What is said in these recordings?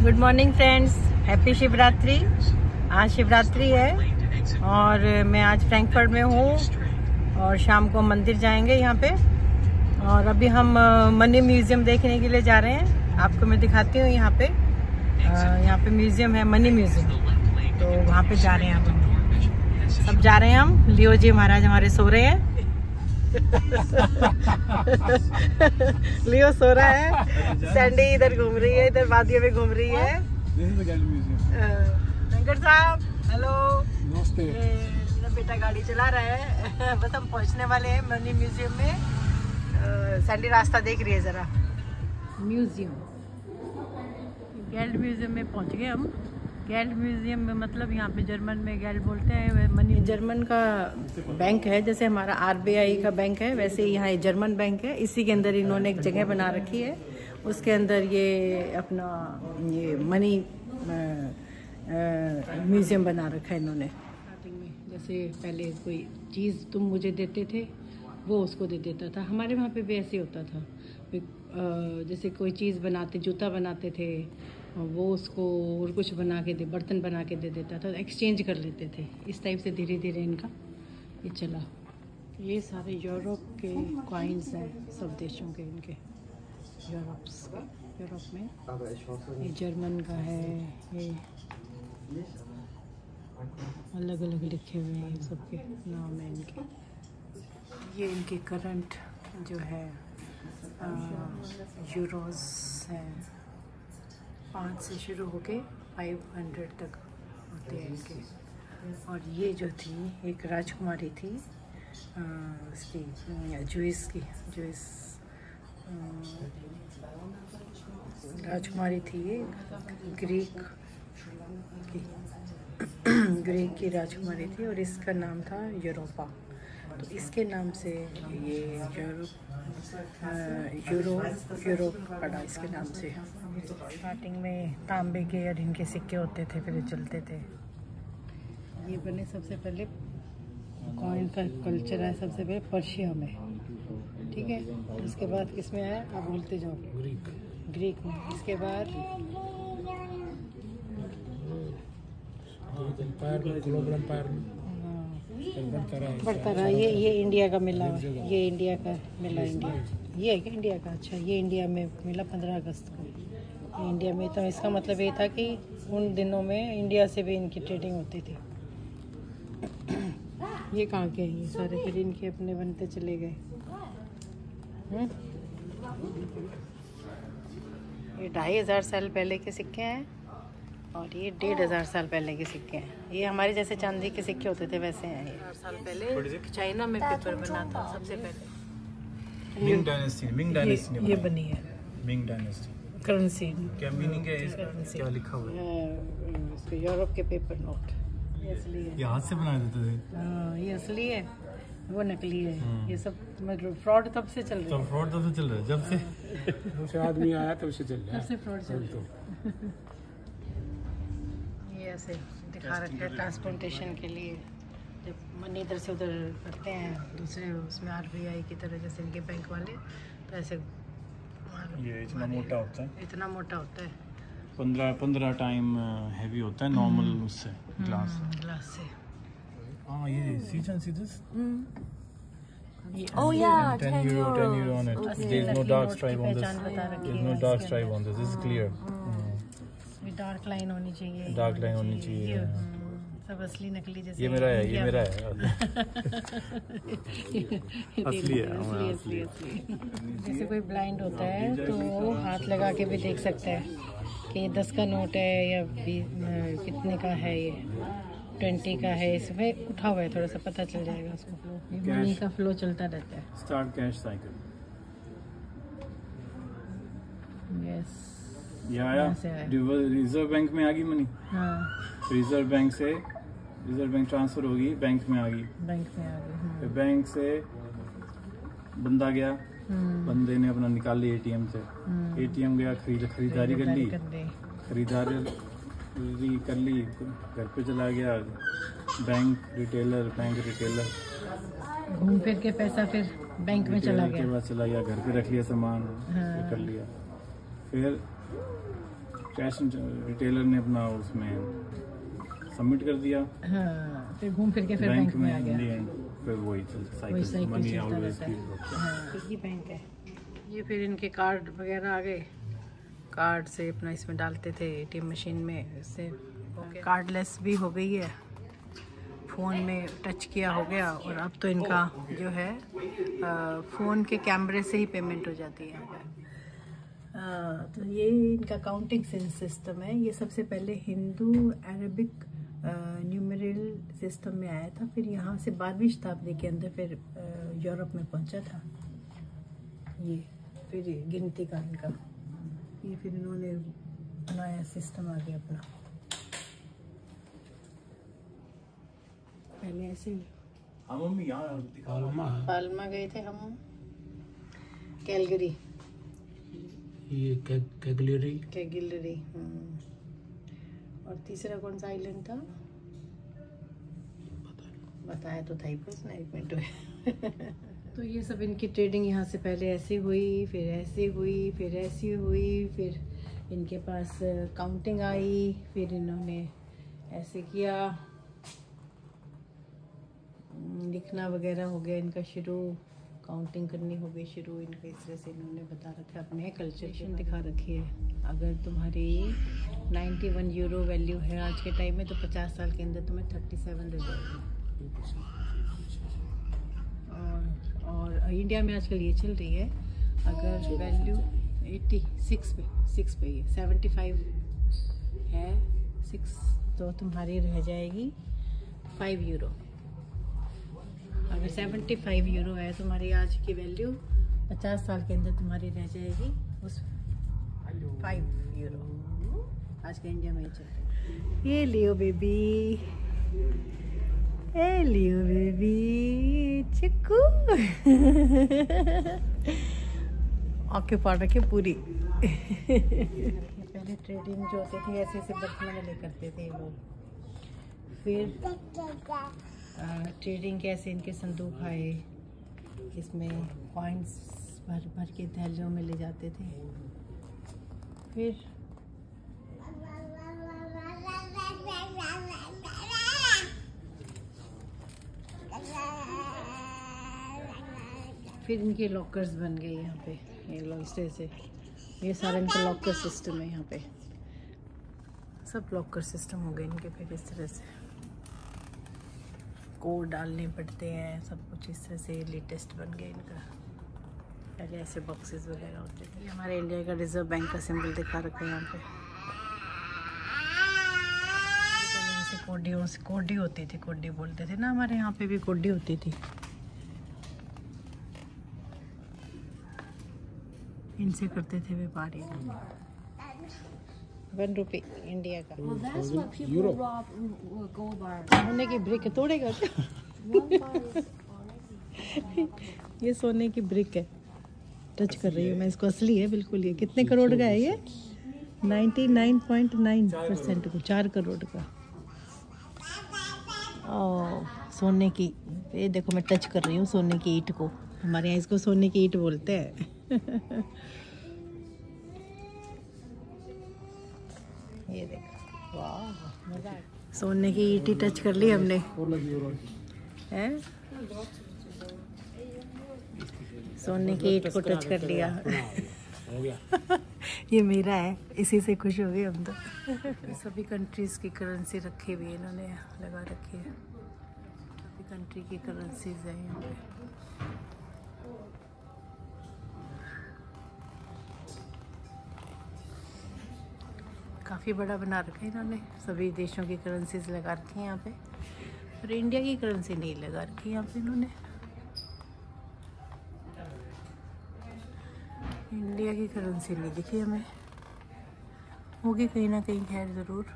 Good morning friends, happy Shivratri. आज शिवरात्रि है और मैं आज फ्रैंकफर्ट में हूँ और शाम को मंदिर जाएंगे यहाँ पे। और अभी हम मनी म्यूजियम देखने के लिए जा रहे हैं। आपको मैं दिखाती हूँ यहाँ पे म्यूजियम है, मनी म्यूजियम। तो वहाँ पे जा रहे हैं हम, सब जा रहे हैं हम। लियो जी महाराज हमारे सो रहे हैं। लियो सो रहा है, सैंडी इधर घूम रही है, इधर वादियों में घूम रही है। वेंकट साहब हेलो, नमस्ते। मेरा बेटा गाड़ी चला रहा है। बस हम पहुंचने वाले हैं मनी म्यूजियम में। सैंडी रास्ता देख रही है जरा। म्यूजियम, गेल्ड म्यूजियम में पहुंच गए हम। गेल्ड म्यूजियम में मतलब यहाँ पे जर्मन में गेल्ड बोलते हैं। मनी जर्मन का बैंक है, जैसे हमारा आरबीआई का बैंक है वैसे ही यहाँ जर्मन बैंक है। इसी के अंदर इन्होंने एक जगह बना रखी है, उसके अंदर ये अपना ये मनी म्यूजियम बना रखा है इन्होंने। स्टार्टिंग में जैसे पहले कोई चीज़ तुम मुझे देते थे वो उसको दे देता था। हमारे वहाँ पे भी ऐसे होता था। जैसे कोई चीज़ बनाते, जूता बनाते थे, वो उसको और कुछ बना के दे, बर्तन बना के दे देता था, एक्सचेंज कर लेते थे। इस टाइप से धीरे धीरे इनका ये चला। ये सारे यूरोप के कॉइन्स हैं, सब देशों के इनके। यूरोप में ये जर्मन का है, ये अलग अलग लिखे हुए हैं, सबके नाम है इनके। ये इनके करंट जो है यूरोज हैं, 5 से शुरू होके 500 तक होते हैं इनके। और ये जो थी एक राजकुमारी थी उसकी, जूइस राजकुमारी थी ये, ग्रीक की राजकुमारी थी और इसका नाम था यूरोपा। तो इसके नाम से ये यूरोप पड़ा इसके नाम से। स्टार्टिंग में तांबे के और इनके सिक्के होते थे, फिर चलते थे। ये बने सबसे पहले, कॉइन का कल्चर है सबसे पहले पर्शिया में, ठीक है। उसके बाद किस में आया, आप बोलते जाओ। ग्रीक में। इसके बाद ग्लोबल एम्पायर बढ़ता रहा। ये इंडिया का मिला, ये इंडिया का मिला। ये है क्या इंडिया का? अच्छा, ये इंडिया में मिला 15 अगस्त को। ये इंडिया में, तो इसका मतलब ये था कि उन दिनों में इंडिया से भी इनकी ट्रेडिंग होती थी। ये कहाँ के हैं ये सारे? फिर इनके अपने बनते चले गए। ये 2500 साल पहले के सिक्के हैं और ये 1500 साल पहले के सिक्के हैं। ये हमारे जैसे चांदी के सिक्के होते थे वैसे हैं ये। 4 साल पहले चाइना में पेपर बना था सबसे पहले। मिंग डायनेस्टी ये बनी है मिंग डायनेस्टी। करेंसी क्या मीनिंग है इसका? क्या लिखा हुआ है? इसके यूरोप के पेपर नोट। ये असली है। ये हाथ से बना देते थे। हाँ, ये असली है, वो नकली है। ये सब मतलब फ्रॉड तब से चल रहा है। फ्रॉड तब से चल रहा है, जब से आदमी आया तब से चल रहा है। तब से फ्रॉड चल रहा है। ये ऐसे दिखा रखे हैं ट्रांसपोर्टेशन के लिए, जब मनी इधर से उधर करते हैं दूसरे उसमें आरबीआई की तरह, जैसे इनके बैंक वाले, तो ऐसे ये इतना मोटा होता है, इतना मोटा होता है। 15 टाइम हैवी होता है नॉर्मल उससे, ग्लास से। हाँ, ये see this? Oh yeah, 10 euro on it. There is no dark stripe on this. There is no dark stripe on this. This is clear. Dark line होनी चाहिए। डार्क लाइन होनी चाहिए। सब असली नकली जैसे। ये मेरा है, ये मेरा है। असली है, असली। जैसे कोई ब्लाइंड होता है तो वो हाथ लगा के भी देख सकता है कि ये 10 का नोट है या 20 कितने का है, ये 20 का है। इसमें उठा हुआ है, थोड़ा सा पता चल जाएगा उसको। फ्लो, ये मनी का फ्लो चलता रहता है। Start cash cycle. यस, ये आया रिजर्व बैंक में आ गई मनी। हाँ, रिजर्व बैंक ट्रांसफर होगी, बैंक में आ गई। फिर बैंक से बंदा गया, बंदे ने अपना निकाल लिया एटीएम से। एटीएम गया, खरीदारी कर ली, कर ली, घर पे चला गया। बैंक रिटेलर घूम फिर के पैसा फिर बैंक में चला गया। के बाद चला गया, घर पे रख लिया सामान। हाँ। कर लिया। फिर कैश रिटेलर ने अपना उसमें सबमिट कर दिया। हाँ, फिर घूम फिर के फिर बैंक में आ गया। फिर वही साइकिल मनी ऑलवेज की बैंक है ये। फिर इनके कार्ड वगैरह आ गए, कार्ड से अपना इसमें डालते थे एटीएम मशीन में, इससे कार्डलेस भी हो गई है, फ़ोन में टच किया हो गया। और अब तो इनका जो है फ़ोन के कैमरे से ही पेमेंट हो जाती है। तो ये इनका काउंटिंग सिस्टम है। ये सबसे पहले हिंदू अरबिक न्यूमेरल सिस्टम में आया था, फिर यहाँ से 12वीं शताब्दी के अंदर फिर यूरोप में पहुँचा था ये। फिर गिनती का इनका ये फिर इन्होंने नया सिस्टम आ गया अपना। पहले ऐसे पाल्मा गए थे हम, कैलगरी, ये कैगिलरी। और तीसरा कौन सा आइलैंड था बताया तो था ही बस ना, 1 मिनट में। तो ये सब इनकी ट्रेडिंग यहाँ से पहले ऐसी हुई, फिर ऐसी हुई, फिर ऐसी हुई, फिर इनके पास काउंटिंग आई, फिर इन्होंने ऐसे किया, लिखना वगैरह हो गया इनका शुरू, काउंटिंग करनी हो गई शुरू। इनका इस तरह से इन्होंने बता रखा है, अपने कल्चर दिखा रखी है। अगर तुम्हारी 91 यूरो वैल्यू है आज के टाइम में, तो 50 साल के अंदर तुम्हें 37 दे जाएगी। और इंडिया में आजकल ये चल रही है, अगर वैल्यू 86 पे ये 75 है 6, तो तुम्हारी रह जाएगी 5 यूरो। अगर 75 यूरो है तुम्हारी आज की वैल्यू, 50 साल के अंदर तुम्हारी रह जाएगी उस 5 यूरो। आज के इंडिया में चल रहा है। ये लियो बेबी, ए लियो बेबी चिक्कू। आँखें फाड़ रखी पूरी। पहले ट्रेडिंग जो होती थी ऐसे ऐसे बर्तनों में ले करते थे लोग। फिर ट्रेडिंग कैसे इनके संदूक आए, इसमें कॉइन्स भर भर के थैलियों में ले जाते थे। फिर इनके लॉकर्स बन गए यहाँ पे, ये लोग इस तरह से, ये सारा इनका लॉकर सिस्टम है यहाँ पे, सब लॉकर सिस्टम हो गए इनके। फिर इस तरह से कोड डालने पड़ते हैं, सब कुछ इस तरह से लेटेस्ट बन गया इनका। पहले ऐसे बॉक्सेस वगैरह होते थे। हमारे इंडिया का रिजर्व बैंक का सिंबल दिखा रखा है यहाँ पे। ऐसे कोडी होती थी, कोडी बोलते थे ना, हमारे यहाँ पे भी कोडी होती थी। इनसे करते थे व्यापारी। 1 रुपये इंडिया का। सोने की ब्रिक तोड़ेगा ये सोने की ब्रिक है, टच कर रही हूँ मैं इसको, असली है बिल्कुल। ये कितने करोड़ का है ये? 99.9% को, 4 करोड़ का। सोने की, ये देखो मैं टच कर रही हूँ सोने की ईंट को। हमारे यहाँ इसको सोने की ईंट बोलते हैं। ये देखो, वाह मजा आ गया। सोने की ईंट ही टच कर ली हमने, हैं? सोने की ईंट को टच कर लिया। ये मेरा है, इसी से खुश हो गए हम तो। सभी कंट्रीज की करेंसी रखी हुई है इन्होंने, लगा रखी है। सभी कंट्री की करेंसीज है यहाँ पे। काफ़ी बड़ा बना रखा है इन्होंने, सभी देशों की करेंसीज लगा रखी है यहाँ पे। और इंडिया की करेंसी नहीं लगा रखी यहाँ पे इन्होंने। इंडिया की करेंसी नहीं दिखी हमें, होगी कहीं ना कहीं, खैर ज़रूर।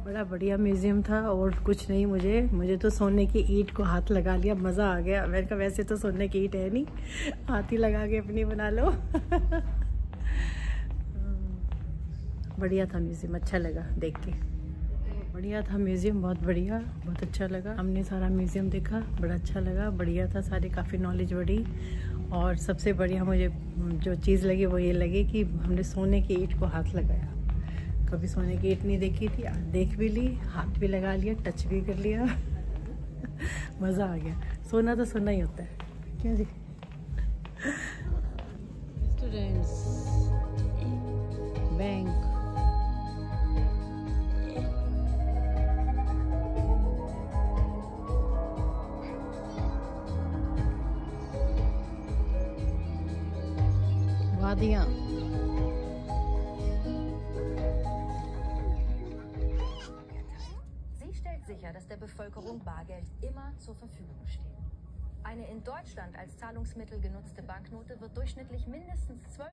बड़ा बढ़िया म्यूज़ियम था, और कुछ नहीं, मुझे तो सोने की ईंट को हाथ लगा लिया, मज़ा आ गया। मैंने कहा वैसे तो सोने की ईंट है नहीं, हाथ ही लगा के अपनी बना लो। बढ़िया था म्यूज़ियम, अच्छा लगा देख के। बढ़िया था म्यूज़ियम, बहुत बढ़िया, बहुत अच्छा लगा। हमने सारा म्यूज़ियम देखा, बड़ा अच्छा लगा, बढ़िया था, सारी काफ़ी नॉलेज बढ़ी। और सबसे बढ़िया मुझे जो चीज़ लगी वो ये लगी कि हमने सोने की ईंट को हाथ लगाया। कभी सोने की ईंट नहीं देखी थी, देख भी ली, हाथ भी लगा लिया, टच भी कर लिया। मज़ा आ गया। सोना तो सोना ही होता है, क्यों जी। स्टूडेंट्स बैंक, वादियाँ, Sie stellt sicher, dass der Bevölkerung Bargeld immer zur Verfügung steht. Eine in Deutschland als Zahlungsmittel genutzte Banknote wird durchschnittlich mindestens 12